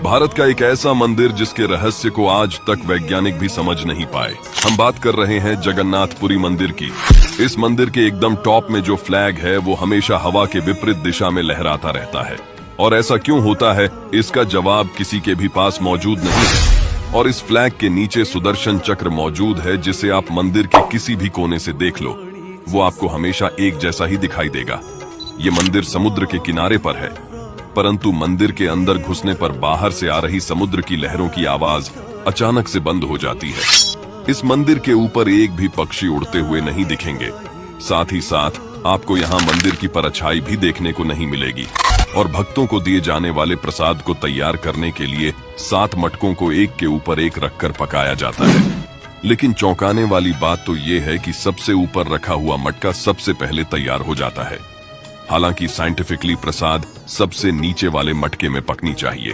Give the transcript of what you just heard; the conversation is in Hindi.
भारत का एक ऐसा मंदिर जिसके रहस्य को आज तक वैज्ञानिक भी समझ नहीं पाए। हम बात कर रहे हैं जगन्नाथपुरी मंदिर की। इस मंदिर के एकदम टॉप में जो फ्लैग है वो हमेशा हवा के विपरीत दिशा में लहराता रहता है। और ऐसा क्यों होता है, इसका जवाब किसी के भी पास मौजूद नहीं है। और इस फ्लैग के नीचे सुदर्शन चक्र मौजूद है, जिसे आप मंदिर के किसी भी कोने से देख लो, वो आपको हमेशा एक जैसा ही दिखाई देगा। ये मंदिर समुद्र के किनारे पर है, परंतु मंदिर के अंदर घुसने पर बाहर से आ रही समुद्र की लहरों की आवाज अचानक से बंद हो जाती है। इस मंदिर के ऊपर एक भी पक्षी उड़ते हुए नहीं दिखेंगे। साथ ही साथ आपको यहाँ मंदिर की परछाई भी देखने को नहीं मिलेगी। और भक्तों को दिए जाने वाले प्रसाद को तैयार करने के लिए 7 मटकों को एक के ऊपर एक रखकर पकाया जाता है। लेकिन चौंकाने वाली बात तो ये है कि सबसे ऊपर रखा हुआ मटका सबसे पहले तैयार हो जाता है। हालांकि साइंटिफिकली प्रसाद सबसे नीचे वाले मटके में पकनी चाहिए।